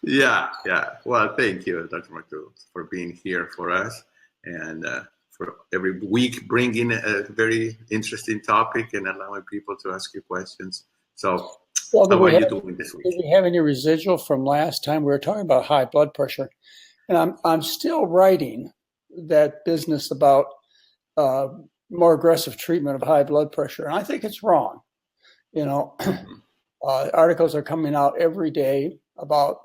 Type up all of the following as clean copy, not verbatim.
Yeah, yeah. Well, thank you, Dr. McDougall, for being here for us and for every week bringing a very interesting topic and allowing people to ask you questions. So, Well, how are you doing this did week? we have any residual from last time? We were talking about high blood pressure, and I'm still writing that business about more aggressive treatment of high blood pressure, and I think it's wrong. You know, articles are coming out every day about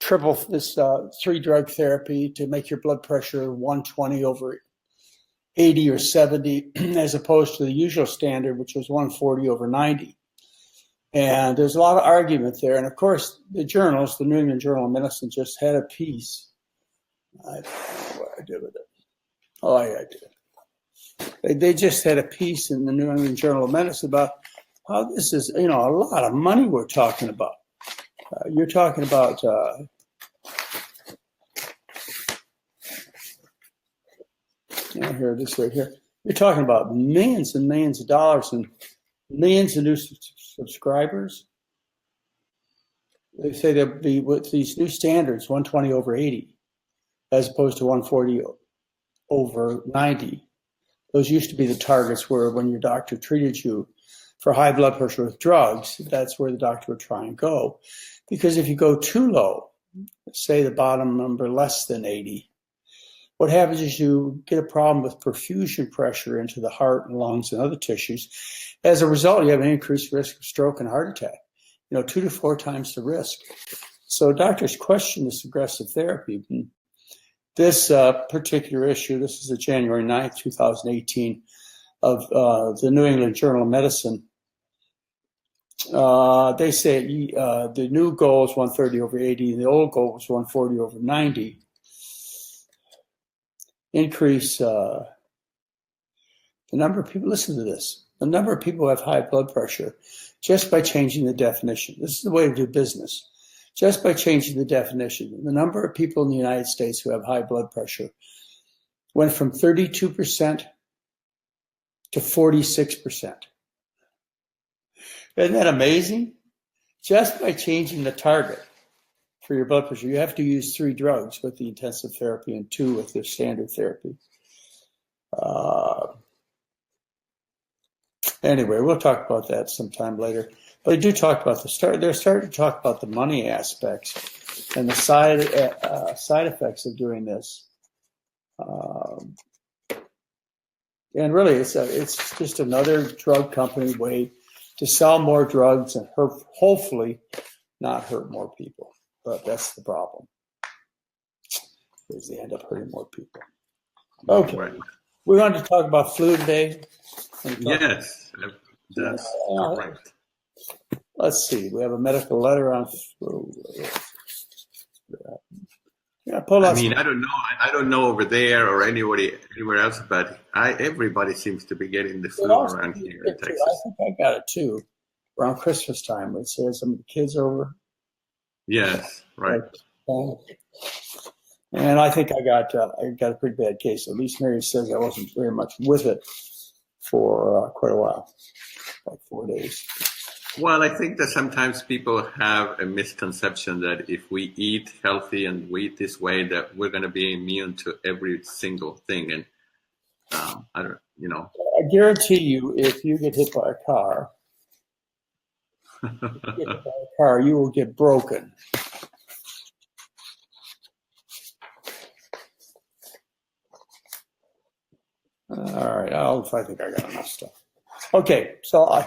triple this 3-drug therapy to make your blood pressure 120 over 80 or 70, as opposed to the usual standard, which was 140 over 90. And there's a lot of argument there. And of course, the journals, the New England Journal of Medicine, just had a piece. I don't know what I did with it. Oh, yeah, I did. They just had a piece in the New England Journal of Medicine about how this is, a lot of money we're talking about. You're talking about here, this right here. You're talking about millions and millions of dollars and millions of new subscribers. They say there'll be, with these new standards, 120 over 80, as opposed to 140 over 90. Those used to be the targets where when your doctor treated you for high blood pressure with drugs, that's where the doctor would try and go. Because if you go too low, say the bottom number less than 80, what happens is you get a problem with perfusion pressure into the heart and lungs and other tissues. As a result, you have an increased risk of stroke and heart attack, 2 to 4 times the risk. So doctors question this aggressive therapy. This particular issue, this is the January 9th, 2018, of the New England Journal of Medicine. They say the new goal is 130 over 80, and the old goal was 140 over 90. Increase the number of people, listen to this, the number of people who have high blood pressure just by changing the definition. This is the way to do business. Just by changing the definition, the number of people in the United States who have high blood pressure went from 32% to 46%. Isn't that amazing? Just by changing the target for your blood pressure, you have to use 3 drugs with the intensive therapy and 2 with the standard therapy. Anyway, we'll talk about that sometime later. But they do talk about they're starting to talk about the money aspects and the side effects of doing this. And really, it's just another drug company way to sell more drugs and hopefully not hurt more people. But that's the problem, is they end up hurting more people. Okay, right. We wanted to talk about flu today. Yes, that's correct. Let's see. We have a medical letter on flu. I don't know over there or anywhere else, but everybody seems to be getting the flu around here in Texas. I think I got it too around Christmas time. It says some of the kids over. Yes, right. And I think I got a pretty bad case. At least Mary says I wasn't very much with it for quite a while, like 4 days. Well, I think that sometimes people have a misconception that if we eat healthy and we eat this way, that we're going to be immune to every single thing. And I guarantee you, if you get hit by a car, you will get broken. All right, I think I got enough stuff. Okay, so I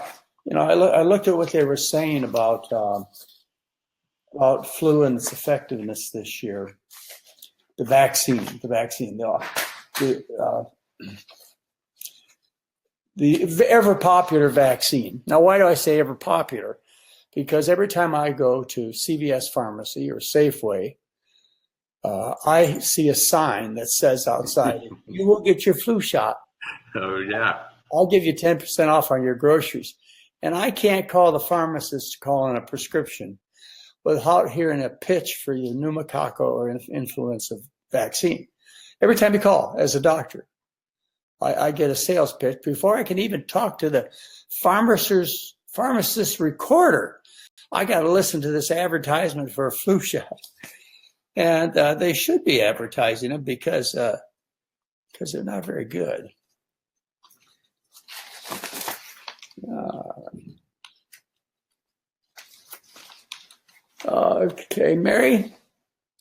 looked at what they were saying about flu and its effectiveness this year. The vaccine, the ever popular vaccine. Now, why do I say ever popular? Because every time I go to CVS Pharmacy or Safeway, I see a sign that says outside, "You will get your flu shot." Oh, yeah. I'll give you 10% off on your groceries. And I can't call the pharmacist to call in a prescription without hearing a pitch for your pneumococcal or influenza vaccine. Every time you call as a doctor, I get a sales pitch before I can even talk to the pharmacist recorder. I got to listen to this advertisement for a flu shot. And they should be advertising them because they're not very good. Okay, Mary.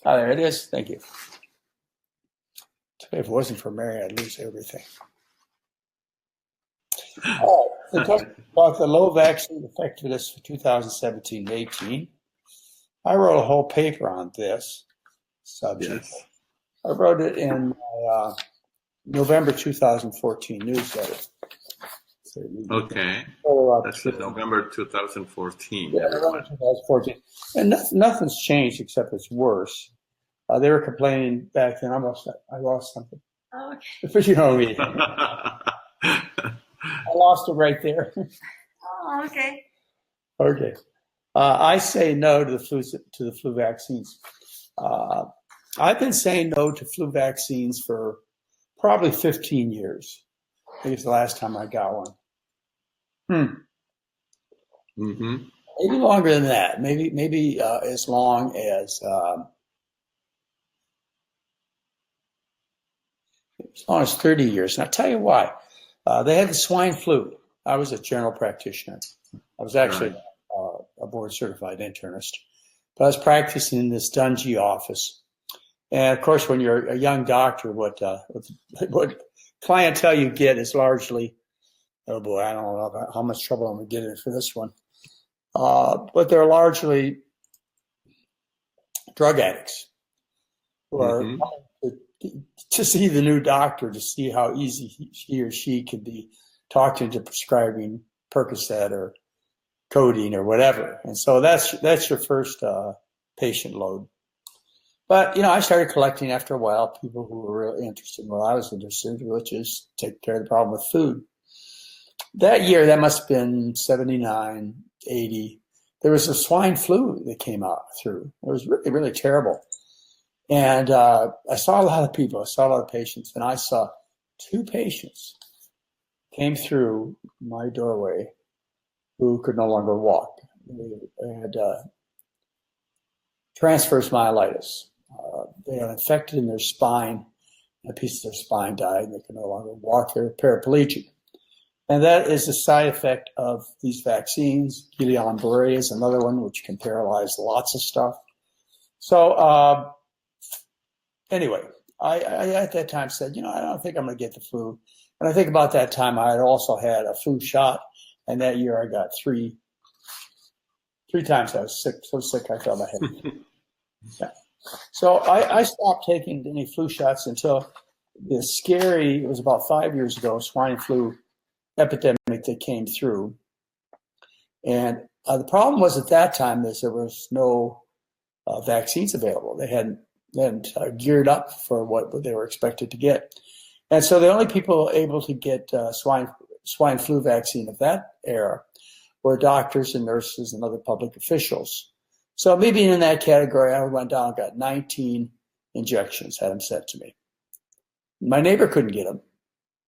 Oh, there it is. Thank you. If it wasn't for Mary, I'd lose everything. Oh, about the low vaccine effectiveness for 2017-18. I wrote a whole paper on this subject. Yes. I wrote it in my November 2014 newsletter. Okay. That's November 2014. Yeah, November 2014. And nothing's changed except it's worse. They were complaining back then. I lost something. Oh, okay. But you know what I mean. I lost it right there. Oh, okay. Okay. I say no to the flu vaccines. I've been saying no to flu vaccines for probably 15 years. I think it's the last time I got one. Mm-hmm. Maybe longer than that. Maybe as long as 30 years. And I'll tell you why. They had the swine flu. I was a general practitioner. I was actually a board certified internist. But I was practicing in this dungy office. And of course, when you're a young doctor, what clientele you get is largely, oh boy, I don't know how much trouble I'm going to get in for this one. But they're largely drug addicts who are to see the new doctor, to see how easy he or she could be talked into prescribing Percocet or codeine or whatever. And so that's your first patient load. But, I started collecting after a while people who were really interested in what I was interested in, which is take care of the problem with food. That year, that must have been 79, 80. There was a swine flu that came out through. It was really, really terrible. And I saw a lot of people. I saw a lot of patients. And I saw 2 patients came through my doorway who could no longer walk. They had transverse myelitis. They got infected in their spine. A piece of their spine died. They could no longer walk. They were paraplegic. And that is a side effect of these vaccines. Guillain-Barré is another one, which can paralyze lots of stuff. So anyway, I at that time said, I don't think I'm going to get the flu. And I think about that time I had also had a flu shot. And that year I got three times I was sick, so sick I felt my head. Yeah. So I stopped taking any flu shots until the scary, it was about 5 years ago, swine flu epidemic that came through. And the problem was at that time is there was no vaccines available. They hadn't geared up for what they were expected to get. And so the only people able to get swine flu vaccine of that era were doctors and nurses and other public officials. So maybe in that category, I went down and got 19 injections, had them sent to me. My neighbor couldn't get them.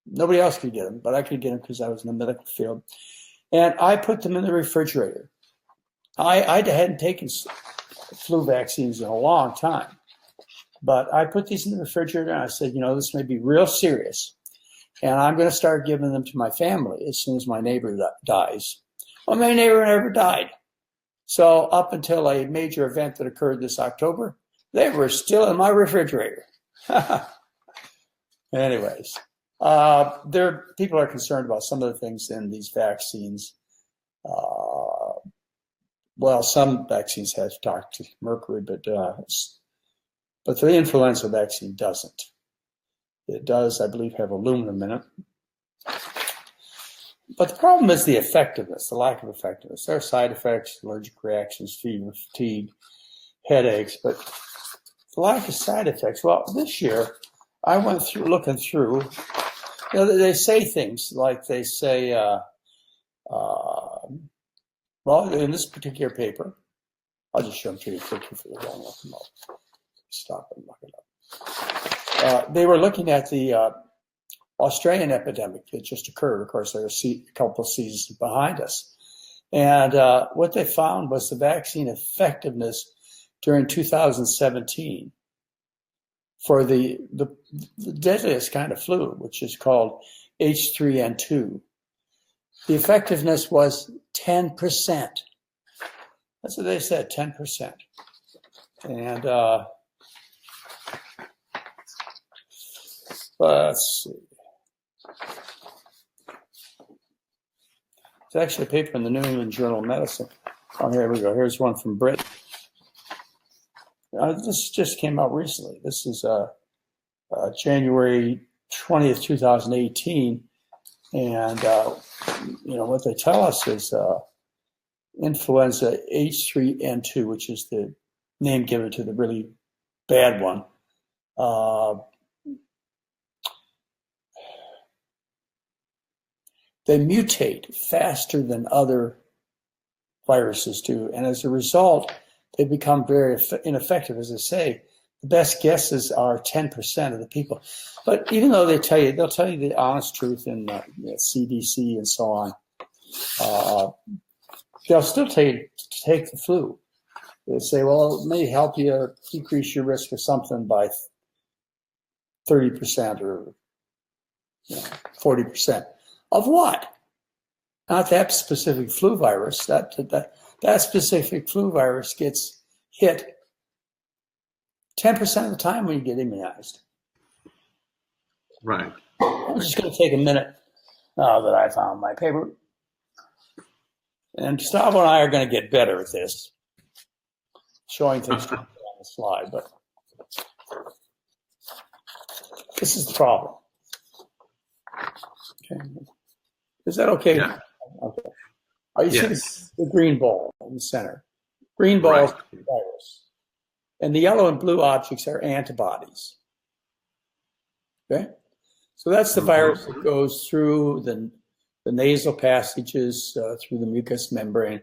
Nobody else could get them, but I could get them because I was in the medical field. And I put them in the refrigerator. I hadn't taken flu vaccines in a long time, but I put these in the refrigerator and I said, this may be real serious. And I'm going to start giving them to my family as soon as my neighbor dies. Well, my neighbor never died. So up until a major event that occurred this October, they were still in my refrigerator. Anyways, people are concerned about some of the things in these vaccines. Well, some vaccines have toxic mercury, but the influenza vaccine doesn't. It does, I believe, have aluminum in it. But the problem is the effectiveness, the lack of effectiveness. There are side effects, allergic reactions, fever, fatigue, headaches, but the lack of side effects. Well, this year, I went through, looking through, they say things like they say, well, in this particular paper, I'll just show them to you quickly for the long one. Stop and look it up. They were looking at the Australian epidemic that just occurred. Of course, there are a couple of seasons behind us. And what they found was the vaccine effectiveness during 2017 for the deadliest kind of flu, which is called H3N2. The effectiveness was 10%. That's what they said, 10%. And let's see. It's actually a paper in the New England Journal of Medicine. Oh, here we go. Here's one from Britain. This just came out recently. This is January 20th, 2018. And, what they tell us is influenza H3N2, which is the name given to the really bad one. They mutate faster than other viruses do. And as a result, they become very ineffective. As I say, the best guesses are 10% of the people. But even though they'll tell you the honest truth in CDC and so on, they'll still tell you to take the flu. They say, well, it may help you decrease your risk of something by 30% or 40%. Of what? Not that specific flu virus. That specific flu virus gets hit 10% of the time when you get immunized. Right. I'm just going to take a minute now that I found my paper. And Gustavo and I are going to get better at this, showing things on the slide. But this is the problem. Okay. Is that okay? Yeah. Okay. You Yes. see the green ball in the center. Green ball is the virus. And the yellow and blue objects are antibodies. Okay? So that's the virus that goes through the nasal passages, through the mucous membrane,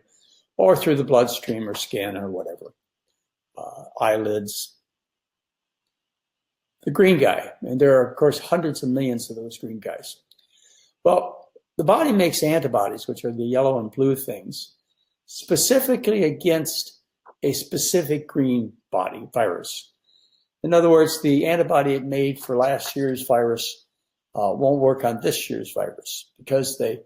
or through the bloodstream or skin or whatever. Eyelids. The green guy. And there are, of course, hundreds of millions of those green guys. Well, the body makes antibodies, which are the yellow and blue things, specifically against a specific green body virus. In other words, the antibody it made for last year's virus won't work on this year's virus because they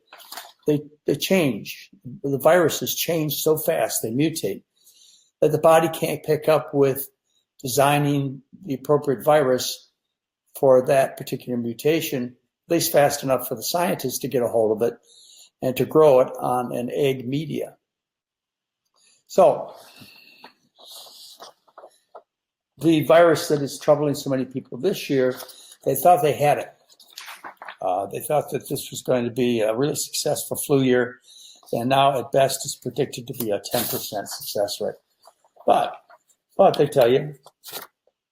change. The viruses change so fast, they mutate, that the body can't pick up with designing the appropriate virus for that particular mutation, at least fast enough for the scientists to get a hold of it and to grow it on an egg media. So the virus that is troubling so many people this year, they thought they had it. They thought that this was going to be a really successful flu year, and now at best it's predicted to be a 10% success rate. But they tell you,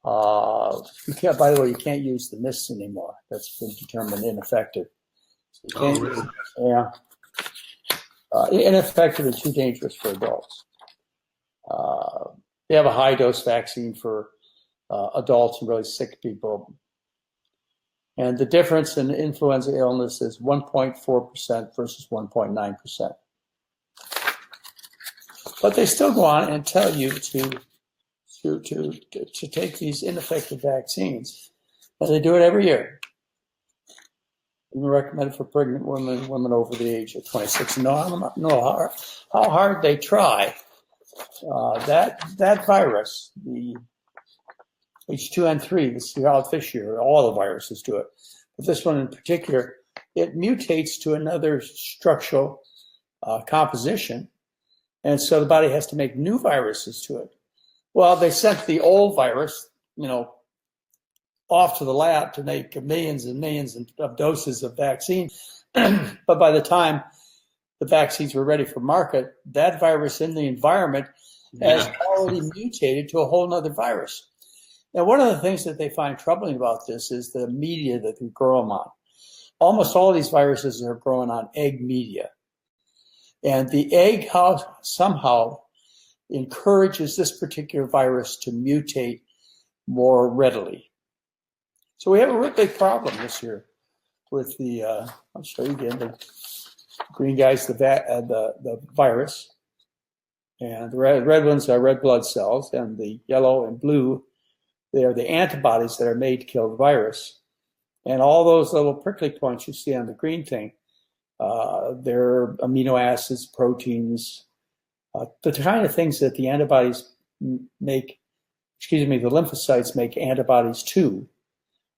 you can't. By the way, you can't use the mists anymore. That's been determined ineffective. So Really? Yeah. Ineffective and too dangerous for adults. They have a high dose vaccine for adults and really sick people. And the difference in influenza illness is 1.4% versus 1.9%. But they still go on and tell you to take these ineffective vaccines. And they do it every year. We recommend it for pregnant women over the age of 26. No how hard they try. That virus, the H2N3, this is out this year, all the viruses do it. But this one in particular, it mutates to another structural composition. And so the body has to make new viruses to it. Well, they sent the old virus, off to the lab to make millions and millions of doses of vaccine. But by the time the vaccines were ready for market, that virus in the environment has already mutated to a whole other virus. Now, one of the things that they find troubling about this is the media that we grow them on. Almost all these viruses are growing on egg media. And the egg somehow encourages this particular virus to mutate more readily. So we have a real big problem this year with the, I'll show you again, Green guy's the virus, and the red ones are red blood cells, and the yellow and blue, they are the antibodies that are made to kill the virus. And all those little prickly points you see on the green thing, they're amino acids, proteins, the kind of things that the antibodies make, the lymphocytes make antibodies to,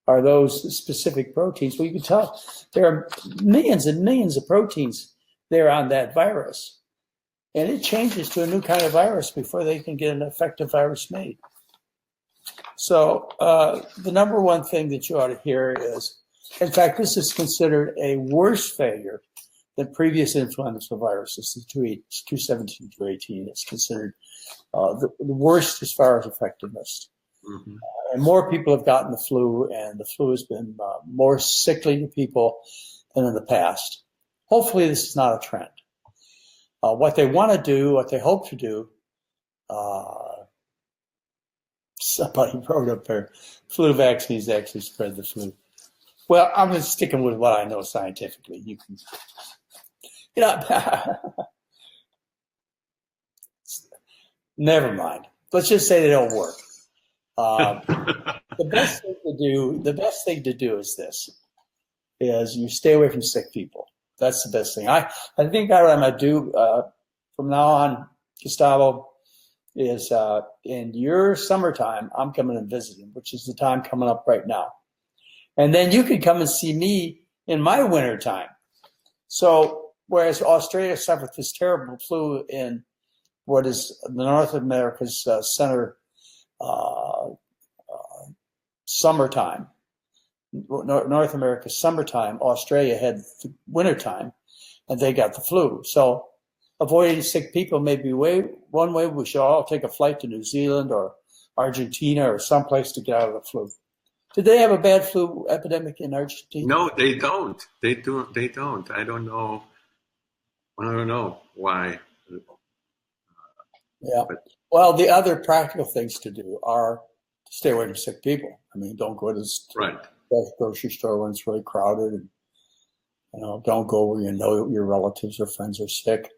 are those specific proteins. Well, you can tell there are millions and millions of proteins there on that virus. And it changes to a new kind of virus before they can get an effective virus made. So the number one thing that you ought to hear is, in fact, this is considered a worse failure than previous influenza viruses, the 217, 218. It's considered the worst as far as effectiveness. Mm-hmm. And more people have gotten the flu, and the flu has been more sickly to people than in the past. Hopefully this is not a trend. What they want to do, what they hope to do, somebody wrote up there, flu vaccines actually spread the flu. Well, I'm just sticking with what I know scientifically. You can, never mind. Let's just say they don't work. The best thing to do is this: is you stay away from sick people. That's the best thing. I think what I'm gonna do from now on, Gustavo, is in your summertime, I'm coming and visiting, which is the time coming up right now. And then you could come and see me in my winter time. So whereas Australia suffered this terrible flu in what is North America's center summertime, North America's summertime, Australia had the wintertime, and they got the flu. So avoiding sick people may be one way. We should all take a flight to New Zealand or Argentina or someplace to get out of the flu. Did they have a bad flu epidemic in Argentina? No, they don't. They don't. I don't know why. Yeah. Well, the other practical things to do are to stay away from sick people. I mean, don't go to the grocery store when it's really crowded, and don't go where you know your relatives or friends are sick.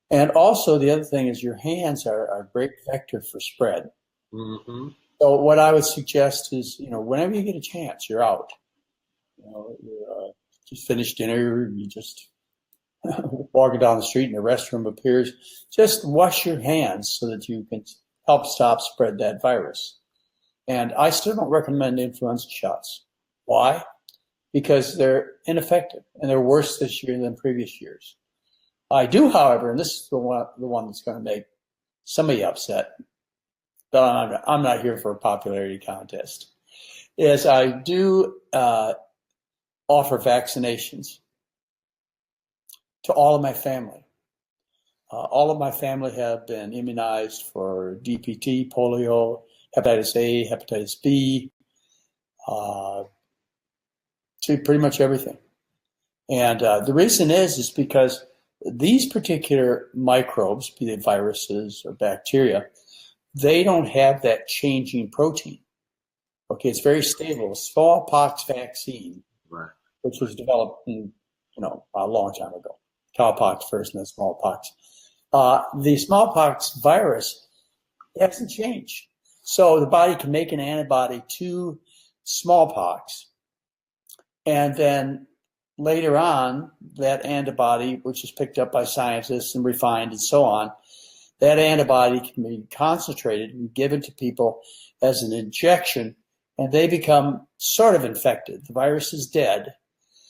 And also, the other thing is your hands are a great vector for spread. Mm-hmm. So what I would suggest is, whenever you get a chance, you're out. You just finished dinner, you just walking down the street and the restroom appears. Just wash your hands so that you can help stop spread that virus. And I still don't recommend influenza shots. Why? Because they're ineffective and they're worse this year than previous years. I do, however, and this is the one that's going to make some of you upset, but I'm not here for a popularity contest, is I do offer vaccinations to all of my family. All of my family have been immunized for DPT, polio, hepatitis A, hepatitis B, to pretty much everything. And the reason is because these particular microbes, be they viruses or bacteria, they don't have that changing protein. Okay, it's very stable. A smallpox vaccine, right, which was developed a long time ago. Cowpox first and then smallpox. The smallpox virus hasn't changed. So the body can make an antibody to smallpox. And then later on, that antibody, which is picked up by scientists and refined and so on, that antibody can be concentrated and given to people as an injection, and they become sort of infected. The virus is dead,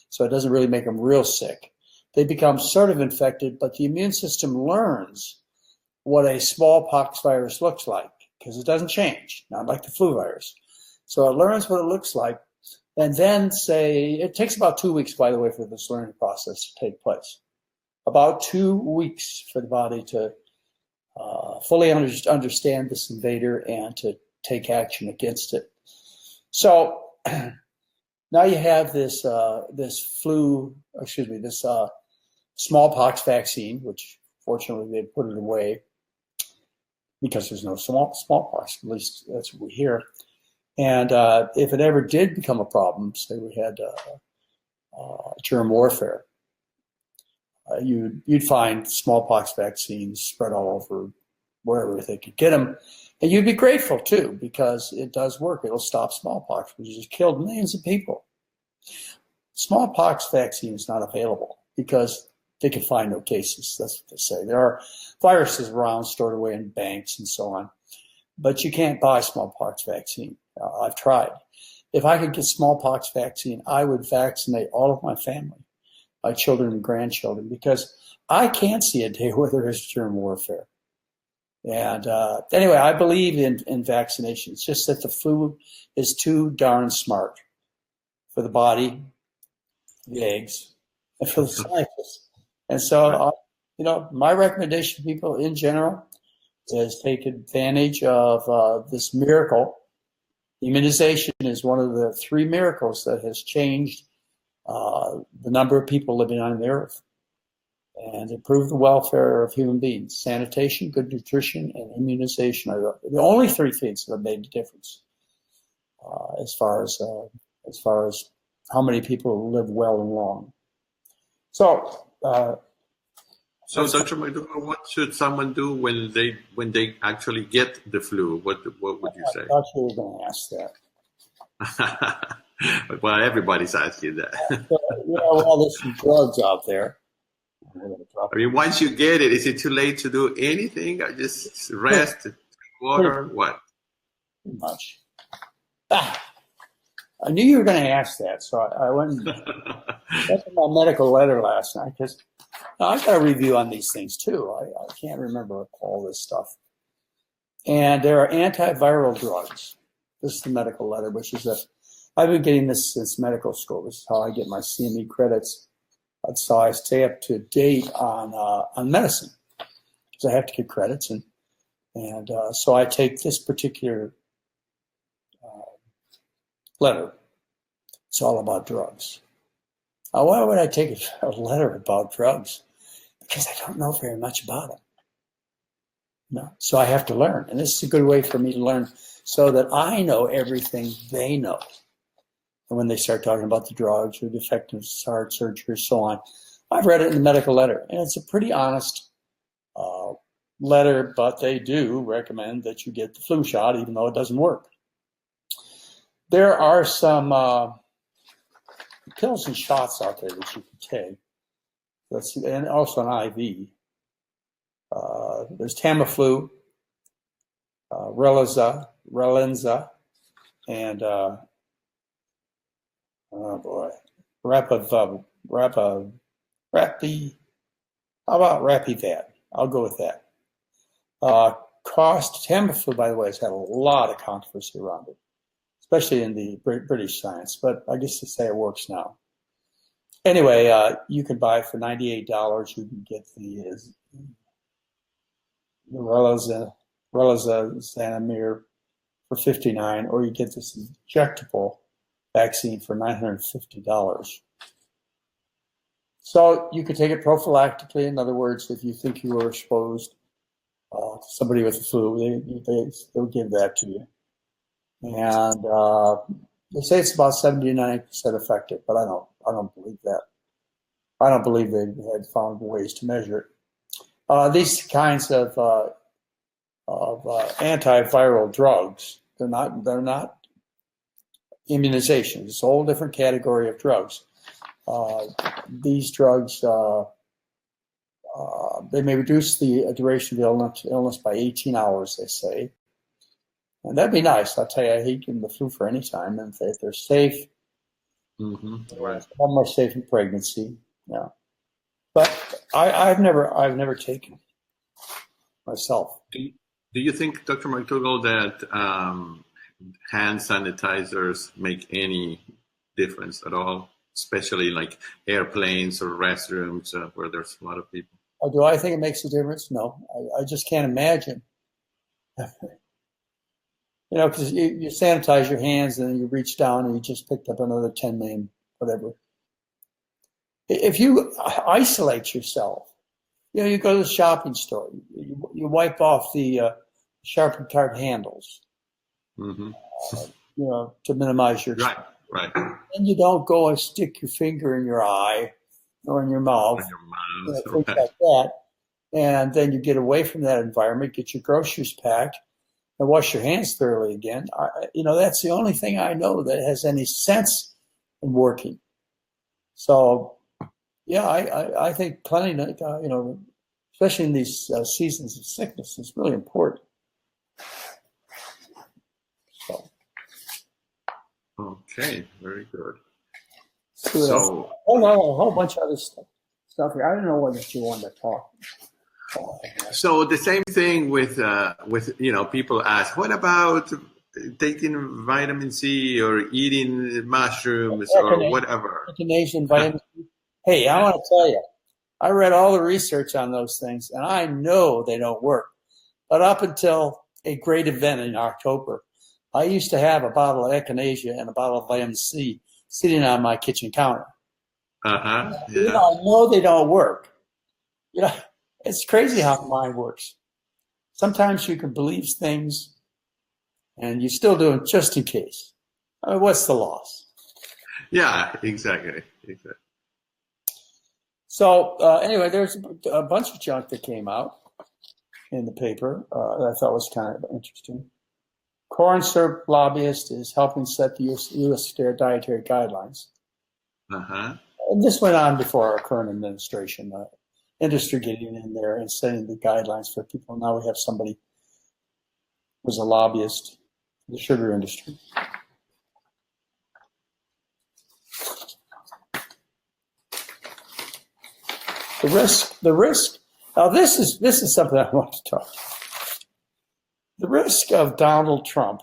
so it doesn't really make them real sick. They become sort of infected, but the immune system learns what a smallpox virus looks like, because it doesn't change, not like the flu virus. So it learns what it looks like, and then it takes about 2 weeks, by the way, for this learning process to take place. About 2 weeks for the body to fully understand this invader and to take action against it. So now you have this smallpox vaccine, which fortunately they put it away because there's no smallpox. At least that's what we hear. And if it ever did become a problem, say we had germ warfare, you'd find smallpox vaccines spread all over wherever they could get them. And you'd be grateful, too, because it does work. It'll stop smallpox, which has killed millions of people. Smallpox vaccine is not available because they can find no cases. That's what they say. There are viruses around stored away in banks and so on. But you can't buy smallpox vaccine. I've tried. If I could get smallpox vaccine, I would vaccinate all of my family, my children and grandchildren, because I can't see a day where there is germ warfare. And anyway, I believe in vaccination. It's just that the flu is too darn smart for the body, the eggs, and for the scientists. And so, my recommendation to people in general is take advantage of this miracle. Immunization is one of the 3 miracles that has changed the number of people living on the earth and improved the welfare of human beings. Sanitation, good nutrition, and immunization are the only 3 things that have made a difference as far as how many people live well and long. So, Dr. McDougall, what should someone do when they actually get the flu? What would you say? I thought you were going to ask that. Well, everybody's asking that. Well, there's some drugs out there. I mean, once you get it, is it too late to do anything? Or just rest, drink water, what? Pretty much. I knew you were going to ask that, so I went and got my medical letter last night because I got a review on these things too. I can't remember all this stuff. And there are antiviral drugs. This is the medical letter, which is I've been getting this since medical school. This is how I get my CME credits. That's how I stay up to date on medicine, because I have to get credits, and so I take this particular letter. It's all about drugs. Why would I take a letter about drugs? Because I don't know very much about them. No, so I have to learn, and this is a good way for me to learn, so that I know everything they know. And when they start talking about the drugs or the effectiveness of heart surgery or so on, I've read it in the medical letter, and it's a pretty honest letter, but they do recommend that you get the flu shot, even though it doesn't work. There are some pills and shots out there that you can take. And also an IV. There's Tamiflu, Relenza, and how about Rapivat? I'll go with that. Tamiflu, by the way, has had a lot of controversy around it, especially in the British science, but I guess to say it works now. Anyway, you can buy for $98. You can get the Relazanamir for $59, or you get this injectable vaccine for $950. So you could take it prophylactically. In other words, if you think you were exposed to somebody with the flu, they'll give that to you. And they say it's about 70 to 90% effective, but I don't believe that. I don't believe they had found ways to measure it. These kinds of antiviral drugs, they're not immunizations. It's a whole different category of drugs. These drugs, they may reduce the duration of illness by 18 hours, they say. And that'd be nice. I'll tell you, I hate giving the flu for any time. And if they're safe, right. Some are safe in pregnancy. Yeah, but I've never taken myself. Do you think, Dr. McDougall, that hand sanitizers make any difference at all, especially like airplanes or restrooms where there's a lot of people? Do I think it makes a difference? No, I just can't imagine. Because you sanitize your hands and then you reach down and you just picked up another 10 million, whatever. If you isolate yourself, you go to the shopping store, you wipe off the sharpened tart handles, to minimize your right. And you don't go and stick your finger in your eye or in your mouth, On your mouth, things right. like that. And then you get away from that environment, get your groceries packed, and wash your hands thoroughly again. That's the only thing I know that has any sense in working. So, yeah, I think cleanliness, especially in these seasons of sickness, is really important. So, Okay, very good. so a whole bunch of other stuff here. I don't know what you wanted to talk. So the same thing with people ask, what about taking vitamin C or eating mushrooms or whatever? Vaccination, vitamin C. Hey, I want to tell you, I read all the research on those things, and I know they don't work. But up until a great event in October, I used to have a bottle of echinacea and a bottle of vitamin C sitting on my kitchen counter. Yeah. I know they don't work. It's crazy how the mind works. Sometimes you can believe things, and you still do it just in case. I mean, what's the loss? Yeah, exactly. So anyway, there's a bunch of junk that came out in the paper that I thought was kind of interesting. Corn syrup lobbyist is helping set the U.S. dietary guidelines. And this went on before our current administration. Industry getting in there and setting the guidelines for people. Now we have somebody who was a lobbyist for the sugar industry. The risk. Now this is something I want to talk about. The risk of Donald Trump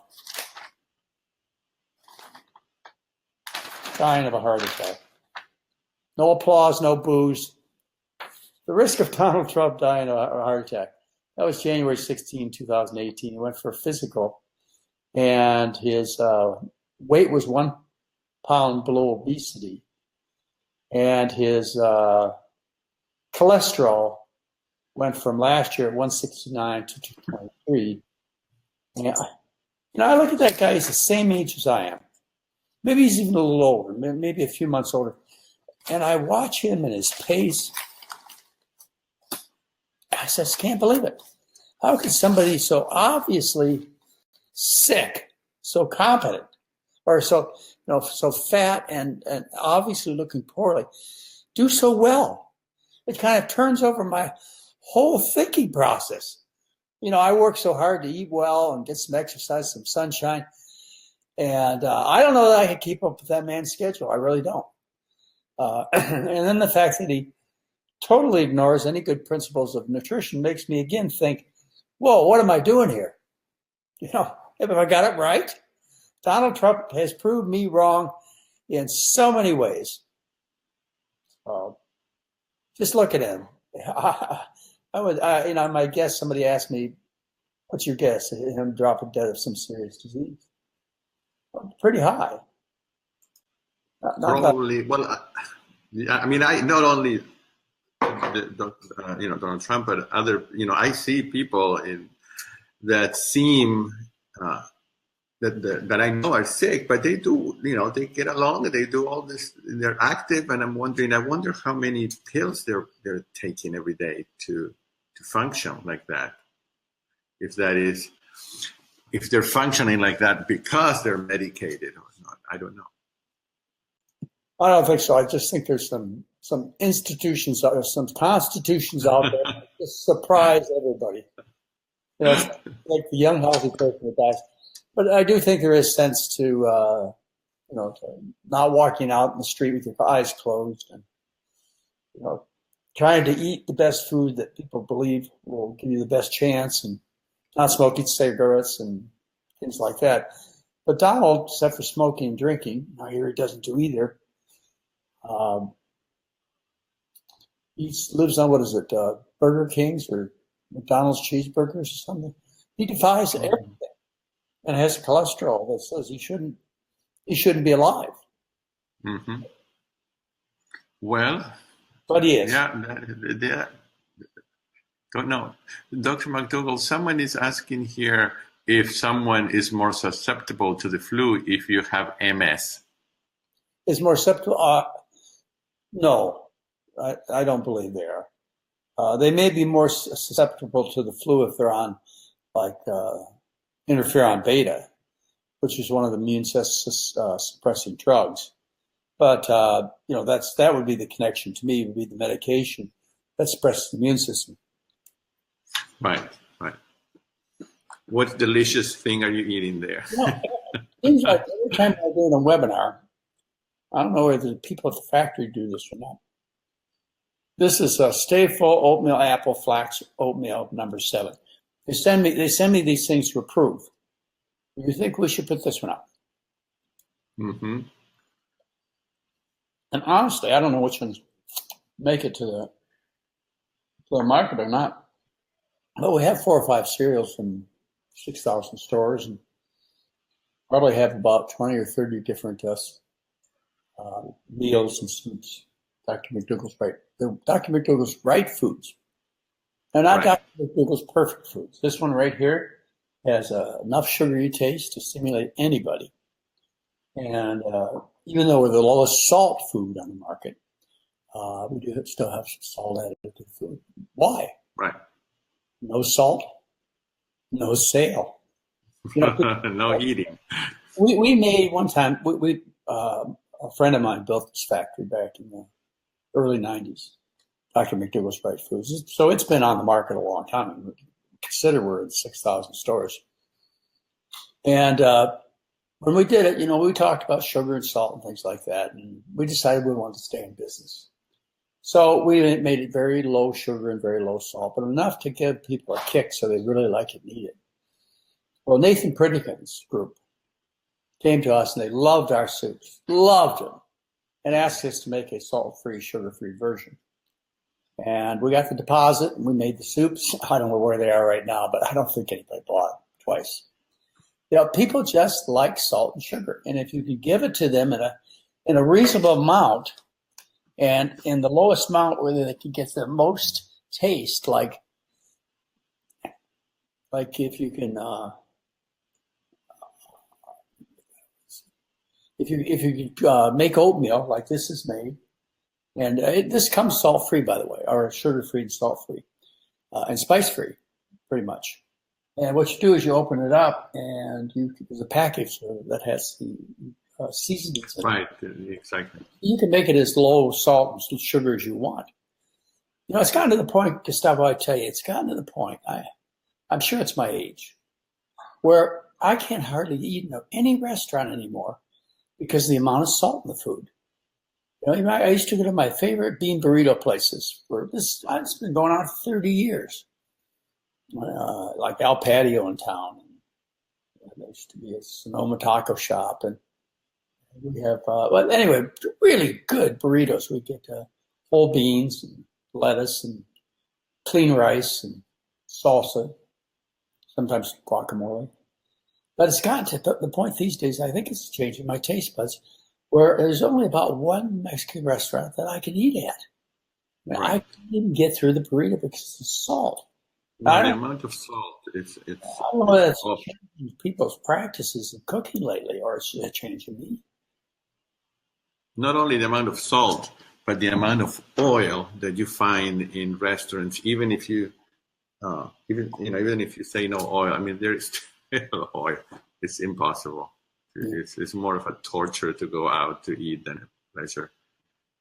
dying of a heart attack. No applause, no boos. The risk of Donald Trump dying of a heart attack. That was January 16, 2018. He went for a physical, and his weight was 1 pound below obesity, and his cholesterol went from last year at 169 to 223. And I look at that guy, he's the same age as I am. Maybe he's even a little older, maybe a few months older. And I watch him and his pace. I just can't believe it. How could somebody so obviously sick, so competent, or so fat and obviously looking poorly, do so well? It kind of turns over my whole thinking process. I work so hard to eat well and get some exercise, some sunshine, and I don't know that I can keep up with that man's schedule. I really don't. And then the fact that he totally ignores any good principles of nutrition makes me again think, whoa, what am I doing here? Have I got it right? Donald Trump has proved me wrong in so many ways. Just look at him. My guess, somebody asked me, what's your guess? Him dropping dead of some serious disease. Pretty high. Probably. Well, I mean, I not only Donald Trump, but other. I see people that seem that I know are sick, but they do. They get along. They do all this. They're active, and I'm wondering. I wonder how many pills they're taking every day to function like that. If they're functioning like that because they're medicated or not, I don't know. I don't think so. I just think there's some institutions, some constitutions out there that just surprise everybody. It's like the young healthy person that dies. But I do think there is sense to not walking out in the street with your eyes closed and trying to eat the best food that people believe will give you the best chance, and not smoking cigarettes and things like that. But Donald, except for smoking and drinking, I hear he doesn't do either. He lives on, Burger King's or McDonald's cheeseburgers or something. He defies everything and has cholesterol that says he shouldn't be alive. Mm-hmm. Well, but he is. Yeah. Don't know. Dr. McDougall, someone is asking here if someone is more susceptible to the flu if you have MS. Is more susceptible? No. I don't believe they are. They may be more susceptible to the flu if they're on like interferon beta, which is one of the immune suppressing drugs. But that would be the connection to me. Would be the medication that suppresses the immune system. Right. What delicious thing are you eating there? Seems like every time I do a webinar, I don't know whether the people at the factory do this or not. This is a Stay Full Oatmeal Apple Flax Oatmeal number 7. They send me these things to approve. Do you think we should put this one out? Mm-hmm. And honestly, I don't know which ones make it to the market or not. But we have 4 or 5 cereals from 6,000 stores, and probably have about 20 or 30 different meals and soups. Dr. McDougall's right. They're Dr. McDougall's right foods. They're not Right. Dr. McDougall's perfect foods. This one right here has enough sugary taste to stimulate anybody. And even though we're the lowest salt food on the market, we do still have some salt added to the food. Why? Right. No salt, no sale. No eating. We made one time. A friend of mine built this factory back in the early '90s. Dr. McDougall's Right Foods. So it's been on the market a long time. Consider we're in 6,000 stores. And when we did it, we talked about sugar and salt and things like that. And we decided we wanted to stay in business. So we made it very low sugar and very low salt, but enough to give people a kick so they really like it and eat it. Well, Nathan Pritikin's group came to us and they loved our soups, loved them, and asked us to make a salt-free, sugar-free version. And we got the deposit and we made the soups. I don't know where they are right now, but I don't think anybody bought them twice. People just like salt and sugar. And if you could give it to them in a reasonable amount and in the lowest amount where they could get the most taste, like if you can, if you make oatmeal like this is made, and this comes salt-free, by the way, or sugar-free and salt-free, and spice-free, pretty much. And what you do is you open it up, and there's a package that has the seasonings in it. Right, exactly. You can make it as low salt and sugar as you want. It's gotten to the point, Gustavo, I tell you, it's gotten to the point, I'm sure it's my age, where I can't hardly eat in any restaurant anymore because of the amount of salt in the food. I used to go to my favorite bean burrito places where it's been going on for 30 years. Like Al Patio in town. There used to be a Sonoma taco shop. And we have, anyway, really good burritos. We get whole beans and lettuce and clean rice and salsa, sometimes guacamole. But it's gotten to the point these days, I think it's changing my taste buds, where there's only about one Mexican restaurant that I can eat at. I can't even get through the burrito because of the salt. The amount of salt, it's I don't know whether it's changing people's practices of cooking lately, or it's changing me. Not only the amount of salt, but the amount of oil that you find in restaurants. Even if you, even if you say no oil, I mean there is still oil. It's impossible. It's more of a torture to go out to eat than a pleasure.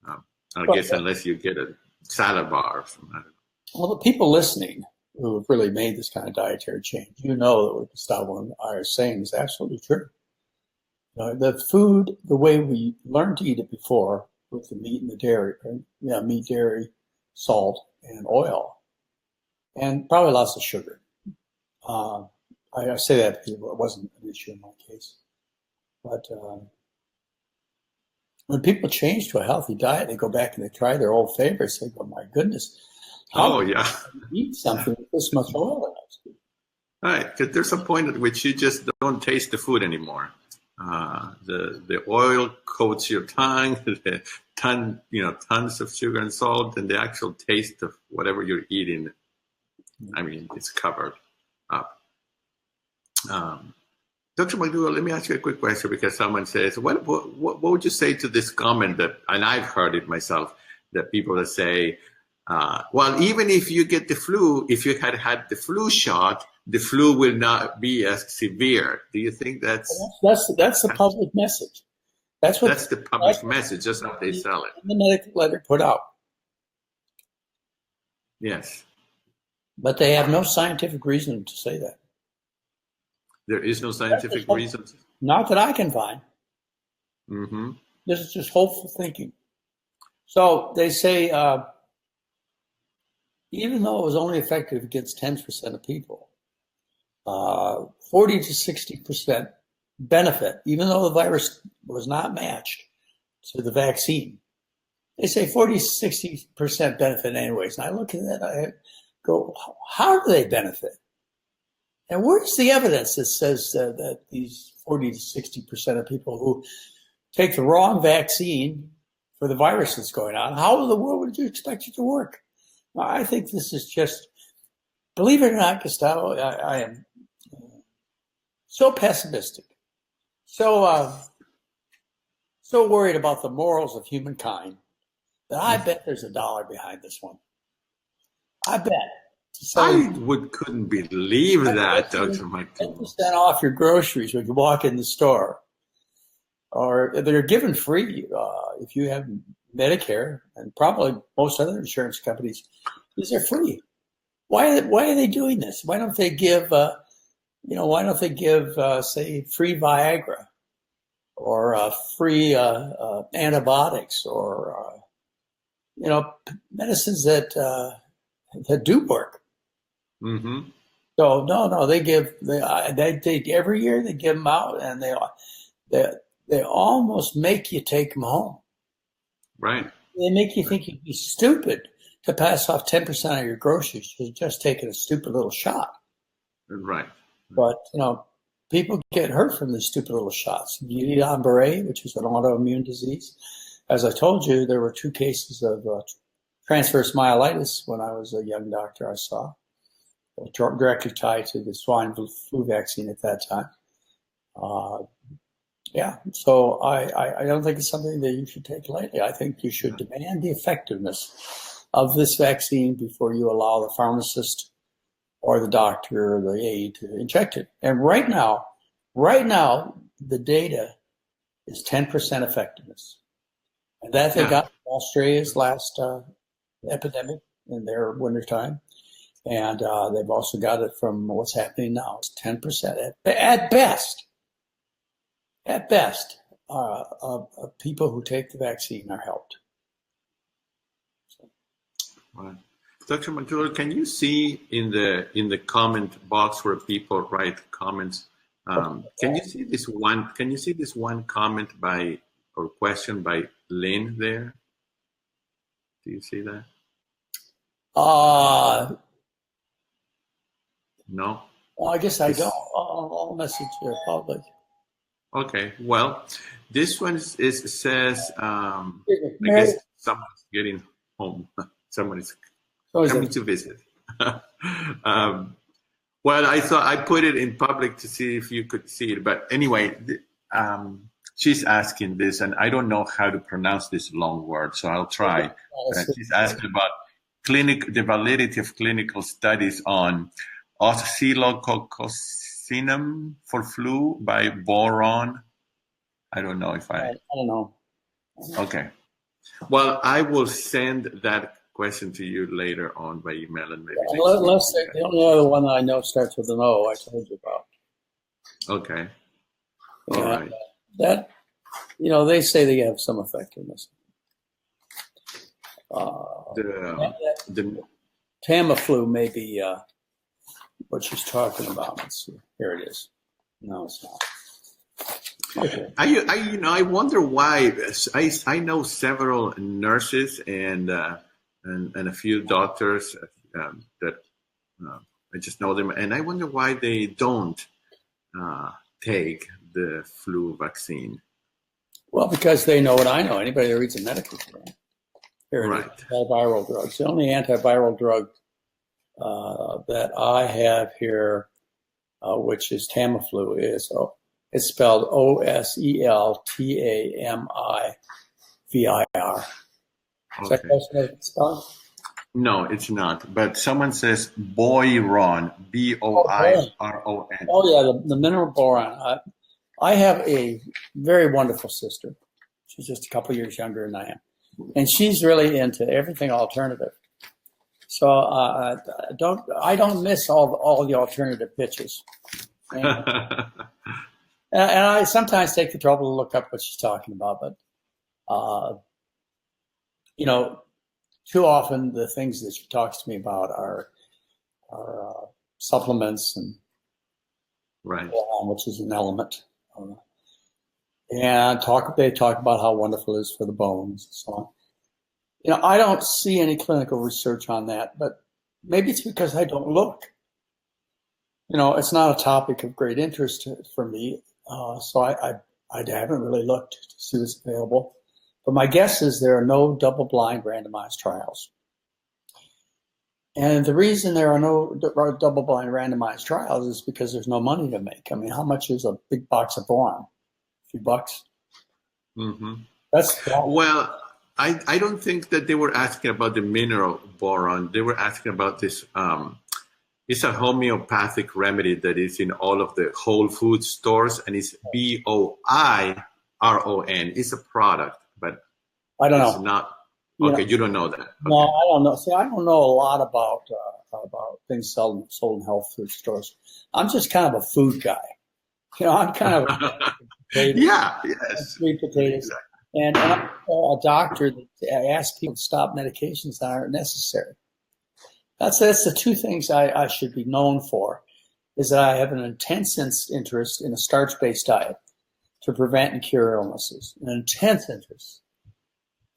I guess unless you get a salad bar or something. I don't know. Well, the people listening who have really made this kind of dietary change, that what Gustavo and I are saying is absolutely true. The food, the way we learned to eat it before, with the meat and the dairy, meat, dairy, salt, and oil, and probably lots of sugar. I say that because it wasn't an issue in my case. But when people change to a healthy diet, they go back and they try their old favorites. They go, my goodness, how can you eat something with this much oil in it? Right, because there's a point at which you just don't taste the food anymore. The oil coats your tongue, tons of sugar and salt, and the actual taste of whatever you're eating, I mean, it's covered up. Dr. McDougall, let me ask you a quick question, because someone says, what would you say to this comment that, and I've heard it myself, that people that say, well, even if you get the flu, if you had the flu shot, the flu will not be as severe. Do you think that's the public message? That's the public message. That's how they sell it. The medical letter put out. Yes. But they have no scientific reason to say that. There is no scientific reason. Not that I can find. Mm-hmm. This is just hopeful thinking. So they say, even though it was only effective against 10% of people, 40 to 60% benefit, even though the virus was not matched to the vaccine. They say 40 to 60% benefit anyways. And I look at that, I go, how do they benefit? And where's the evidence that says that these 40 to 60% of people who take the wrong vaccine for the virus that's going on, how in the world would you expect it to work? Well, I think this is just, believe it or not, Gustavo, I am so pessimistic, so worried about the morals of humankind that I bet there's $1 behind this one. I bet. Couldn't believe that, Dr. McDougall. 10% off your groceries when you walk in the store. Or they're given free if you have Medicare, and probably most other insurance companies. These are free. Why are they doing this? Why don't they give say free Viagra or free antibiotics or medicines that do work? Mm-hmm. So no, they every year they give them out, and they almost make you take them home. Right. They make you think you'd be stupid to pass off 10% of your groceries for just taking a stupid little shot. Right. But people get hurt from these stupid little shots. Guillain-Barré, which is an autoimmune disease. As I told you, there were 2 cases of transverse myelitis when I was a young doctor. I saw directly tied to the swine flu vaccine at that time. So I don't think it's something that you should take lightly. I think you should demand the effectiveness of this vaccine before you allow the pharmacist or the doctor or the aide to inject it. And right now, the data is 10% effectiveness. And that they got from Australia's last epidemic in their wintertime. And they've also got it from what's happening now. It's 10% at best. At best, people who take the vaccine are helped. Right. Dr. McDougall, can you see in the comment box where people write comments? Can you see this one? Can you see this one comment or question by Lynn there? Do you see that? No. Well, I guess I don't. I'll message your public. Okay. Well, this one says. I guess someone's getting home. Someone is coming to visit. Well, I thought I put it in public to see if you could see it. But anyway, she's asking this, and I don't know how to pronounce this long word, so I'll try. She's asking about the validity of clinical studies on oscillococcinum for flu by boron. I don't know if I don't know. Okay. Well, I will send that question to you later on by email, and maybe the only other one that I know starts with an O. I told you about. Okay. All right. That they say they have some effectiveness. The Tamiflu may be what she's talking about. Let's see. Here it is. No, it's not. Okay. I wonder why. I know several nurses and a few doctors that I just know them, and I wonder why they don't take the flu vaccine. Well, because they know what I know. Anybody that reads a medical journal. Here it is, antiviral drugs. The only antiviral drug that I have here, which is Tamiflu, it's spelled OSELTAMIVIR. Is that close enough to spell? No, it's not. But someone says boiron, B-O-I-R-O-N. Oh yeah, the mineral boron. I have a very wonderful sister. She's just a couple years younger than I am, and she's really into everything alternative. So I don't miss all the alternative pitches, and I sometimes take the trouble to look up what she's talking about. But too often the things that she talks to me about are supplements and right, which is an element. And they talk about how wonderful it is for the bones and so on. I don't see any clinical research on that, but maybe it's because I don't look. It's not a topic of great interest for me, so I haven't really looked to see what's available. But my guess is there are no double-blind randomized trials. And the reason there are no double-blind randomized trials is because there's no money to make. I mean, how much is a big box of boron? A few bucks? Mm-hmm. Well, I don't think that they were asking about the mineral boron. They were asking about this. It's a homeopathic remedy that is in all of the Whole Food stores, and it's BOIRON. It's a product, but I don't know. It's not. Okay, you don't know that. Okay. No, I don't know. See, I don't know a lot about things sold in health food stores. I'm just kind of a food guy. I'm kind of sweet potatoes. Exactly. And I'm a doctor that asks people to stop medications that aren't necessary. That's the two things I should be known for, is that I have an intense interest in a starch-based diet to prevent and cure illnesses. An intense interest.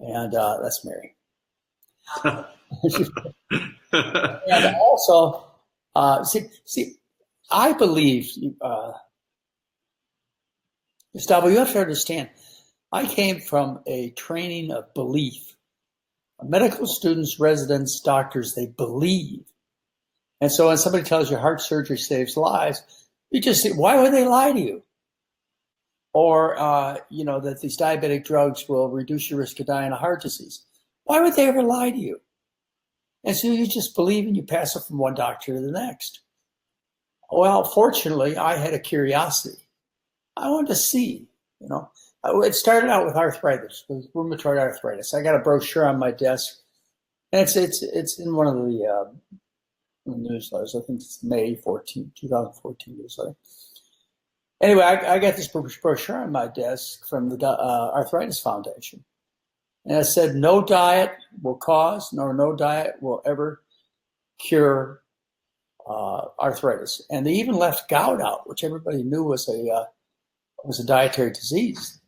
And that's Mary. And also, see, I believe, Gustavo, you have to understand, I came from a training of belief. Medical students, residents, doctors, they believe. And so when somebody tells you heart surgery saves lives, you just say, why would they lie to you? Or, that these diabetic drugs will reduce your risk of dying of heart disease. Why would they ever lie to you? And so you just believe and you pass it from one doctor to the next. Well, fortunately, I had a curiosity. I wanted to see, It started out with arthritis, with rheumatoid arthritis. I got a brochure on my desk, and it's in one of the newsletters. I think it's May 14, 2014 newsletter. Anyway, I got this brochure on my desk from the Arthritis Foundation. And it said, no diet will cause, nor no diet will ever cure arthritis. And they even left gout out, which everybody knew was a dietary disease.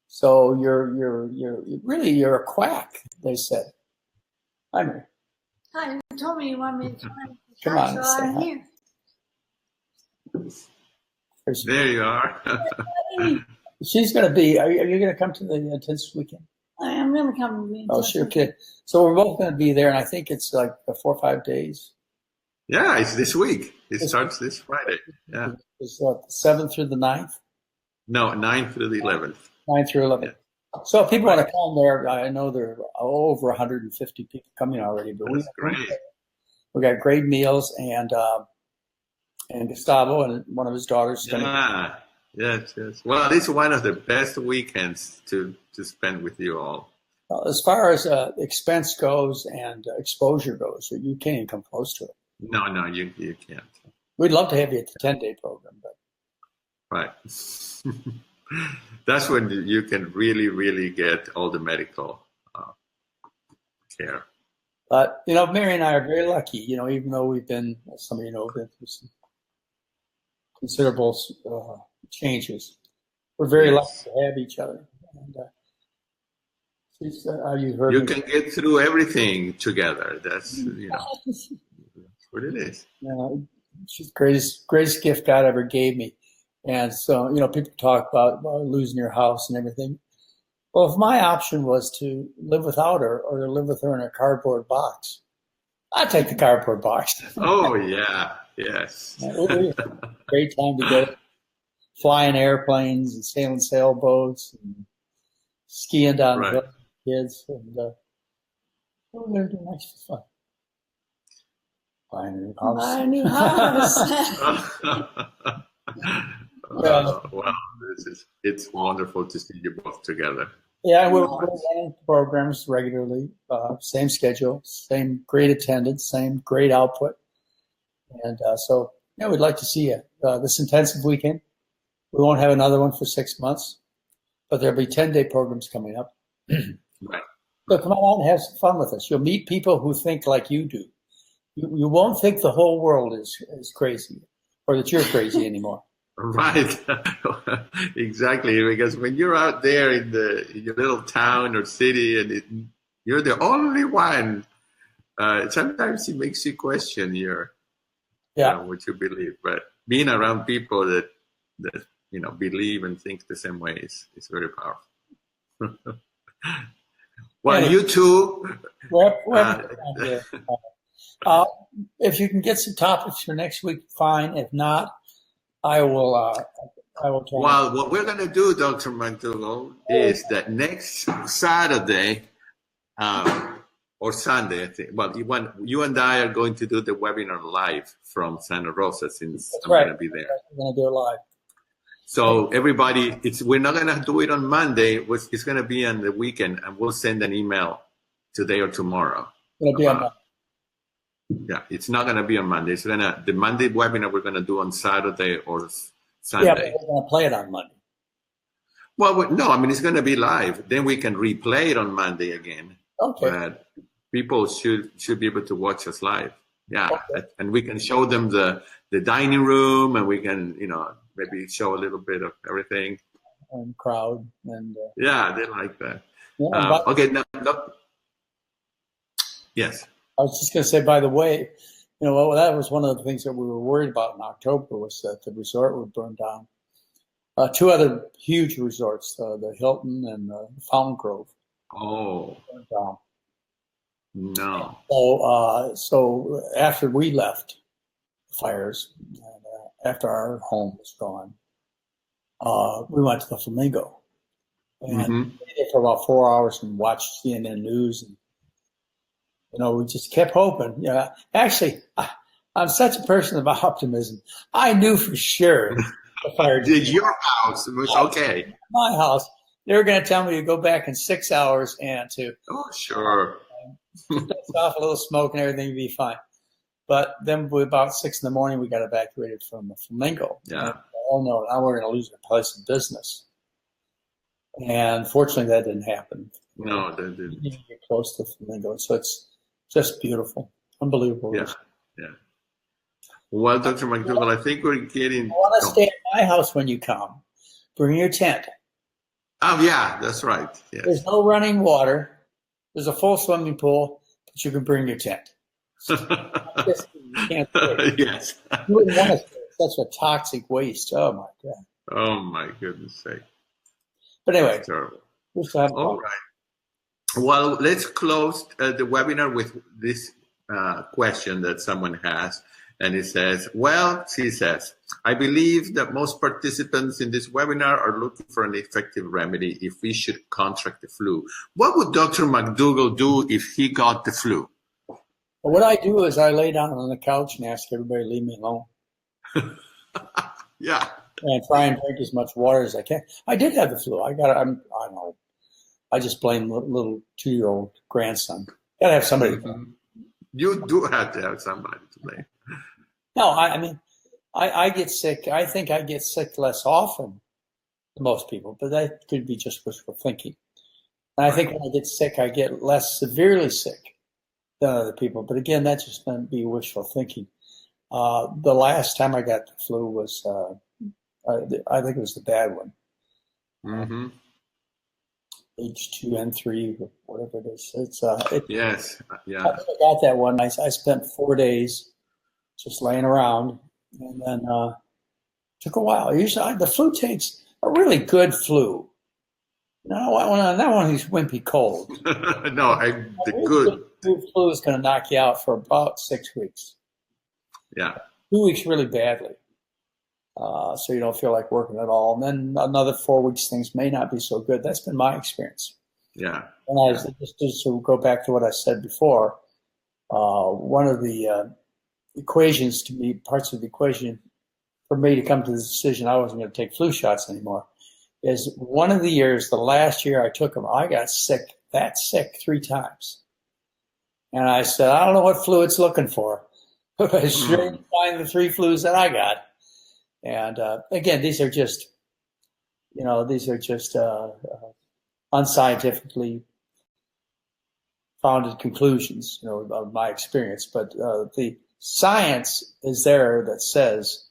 So you're a quack, they said. Hi, Mary. Hi, you told me you want me to Come on, so say I'm hi. here. There you are. She's going to be, are you going to come to the intensive weekend? I am going to come with me. Oh, sure, kid. So we're both going to be there, and I think it's like 4 or 5 days. Yeah, it's this week. It starts this Friday. Yeah. It's the 7th through the 9th? No, 9th through the 11th. 9th through 11th. Yeah. So if people want to come there, I know there are over 150 people coming already. But That's great. We got great meals, and Gustavo and one of his daughters. Yes. Well, it's one of the best weekends to spend with you all. As far as expense goes and exposure goes, you can't even come close to it. No, you can't. We'd love to have you at the 10-day program, but right. That's when you can really, really get all the medical care. But Mary and I are very lucky. Even though we've been, as some of you know, been through some considerable changes, we're very lucky to have each other. And you can get through everything together. That's that's what it is. She's the greatest gift God ever gave me. And so, people talk about losing your house and everything. Well, if my option was to live without her or to live with her in a cardboard box, I'd take the cardboard box. Oh, yeah. Yes. Great time to go flying airplanes and sailing sailboats and skiing down the hill with kids. And What are we going to do next for fun? Buy a new house. Buy a new house. Well, it's wonderful to see you both together. Yeah, we're running programs regularly, same schedule, same great attendance, same great output. And so, yeah, we'd like to see you. This intensive weekend, we won't have another one for 6 months, but there'll be 10-day programs coming up. Right. So come on out and have some fun with us. You'll meet people who think like you do. You won't think the whole world is crazy or that you're crazy anymore. Right. Exactly. Because when you're out there in your little town or city and you're the only one, sometimes it makes you question what you believe. But being around people that believe and think the same way is very powerful. Well, anyway, you too. If you can get some topics for next week, fine. If not, I will try. Well, what we're going to do, Dr. McDougall, is that next Saturday or Sunday, I think. Well, you and I are going to do the webinar live from Santa Rosa, since I'm going to be there. We're going to do it live. So everybody, we're not going to do it on Monday. It's going to be on the weekend, and we'll send an email today or tomorrow. It'll be on Monday. Yeah, it's not going to be on Monday. It's the Monday webinar we're going to do on Saturday or Sunday. Yeah, but we're going to play it on Monday. Well, no, I mean, it's going to be live. Then we can replay it on Monday again. Okay. But people should be able to watch us live. Yeah, okay. And we can show them the dining room, and we can, maybe show a little bit of everything. And crowd. And yeah, they like that. Yeah, okay, no. Yes. I was just going to say, by the way, that was one of the things that we were worried about in October, was that the resort would burn down. 2 other huge resorts, the Hilton and the Fountain Grove. Oh. Burned down. No. So after we left the fires, after our home was gone, we went to the Flamingo. And we stayed for about 4 hours and watched CNN News, and we just kept hoping. Yeah, actually, I'm such a person of optimism. I knew for sure the fire did your house was okay. My house, they were going to tell me to go back in 6 hours and to sure dust off a little smoke and everything would be fine. But then about 6 in the morning, we got evacuated from the Flamingo. Yeah. Oh no, now we're going to lose our place of business. And fortunately, that didn't happen. No, that didn't. You get close to the Flamingo, so it's just beautiful, unbelievable. Yeah. Well, Dr. McDougall, I think we're getting. I want to stay at my house when you come. Bring your tent. Oh yeah, that's right. Yes. There's no running water. There's a full swimming pool, but you can bring your tent. You can't stay. Yes. You wouldn't want to stay. It's such a toxic waste. Oh my God. Oh my goodness sake. But anyway, that's terrible. All right. Well, let's close the webinar with this question that someone has. And it says, she says, I believe that most participants in this webinar are looking for an effective remedy if we should contract the flu. What would Dr. McDougall do if he got the flu? Well, what I do is I lay down on the couch and ask everybody to leave me alone. Yeah. And try and drink as much water as I can. I did have the flu. I don't know. I just blame little 2-year-old grandson. Got to have somebody to blame. You do have to have somebody to blame. No, I mean, I get sick. I think I get sick less often than most people, but that could be just wishful thinking. And I think when I get sick, I get less severely sick than other people. But again, that's just going to be wishful thinking. The last time I got the flu was, I think it was the bad one. Mm-hmm. H2N3, whatever it is. Yes. Yeah. I got that one. I spent 4 days just laying around, and then took a while. Usually, the flu takes a really good flu. Not one who's wimpy cold. No, the good flu is going to knock you out for about 6 weeks. Yeah. 2 weeks really badly. So you don't feel like working at all. And then another 4 weeks, things may not be so good. That's been my experience. Yeah. And just to go back to what I said before, one of the equations to me, parts of the equation for me to come to the decision I wasn't going to take flu shots anymore, is one of the years, the last year I took them, I got sick, that sick 3 times. And I said, I don't know what flu it's looking for, but I sure didn't find the 3 flus that I got. And again, these are just unscientifically founded conclusions, of my experience. But the science is there that says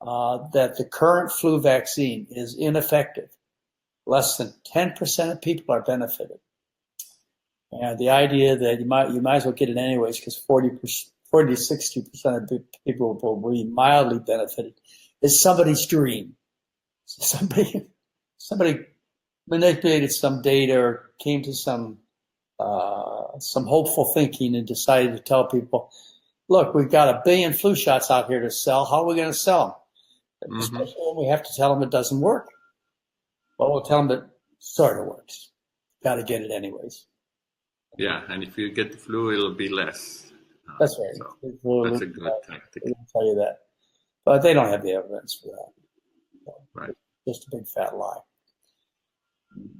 that the current flu vaccine is ineffective. Less than 10% of people are benefited. And the idea that you might as well get it anyways because 40 to 60% of people will be mildly benefited is somebody's dream. Somebody manipulated some data or came to some hopeful thinking and decided to tell people, look, we've got 1 billion flu shots out here to sell. How are we going to sell them? Especially when we have to tell them it doesn't work. Well, we'll tell them it sort of works. Got to get it anyways. Yeah, and if you get the flu, it'll be less. That's right. So that's a good tactic. They can tell you that. But they don't have the evidence for that. So right. Just a big fat lie.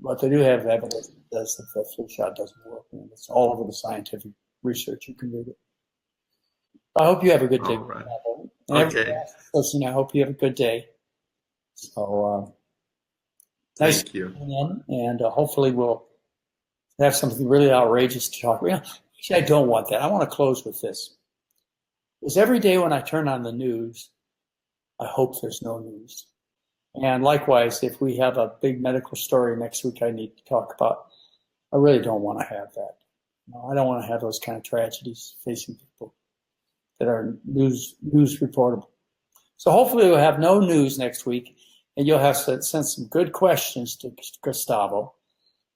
But they do have evidence that says that the flu shot doesn't work. And it's all over the scientific research. You can read it. I hope you have a good day. Right. Okay. Listen, I hope you have a good day. So, nice Thank you. And hopefully we'll have something really outrageous to talk about. Actually, I don't want that. I want to close with this. Because every day when I turn on the news, I hope there's no news. And likewise, if we have a big medical story next week I need to talk about, I really don't want to have that. I don't want to have those kind of tragedies facing people that are news reportable. So hopefully we'll have no news next week, and you'll have to send some good questions to Gustavo,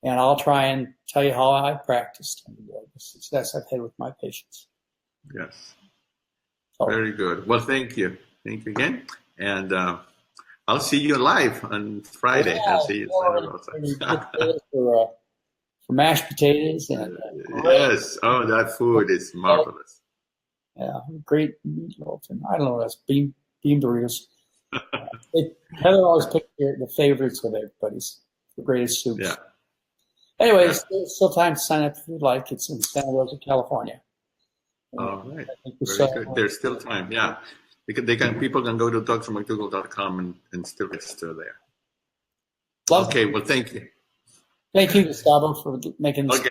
and I'll try and tell you how I practiced and the success I've had with my patients. Yes. Very good. Well, thank you. Thank you again. And I'll see you live on Friday. Yeah, I'll see you for mashed potatoes. And, yes. Oh, that food is marvelous. Yeah, great meatloaf. And I don't know, that's bean burritos. Heather always picked the favorites of everybody's, the greatest soups. Yeah. Anyways, there's still time to sign up if you'd like. It's in Santa Rosa, California. All right. Very good. There's still time. Yeah. People can go to drmcdougall.com and still register there. Okay. Well, thank you. Thank you, Gustavo, for making this. Okay.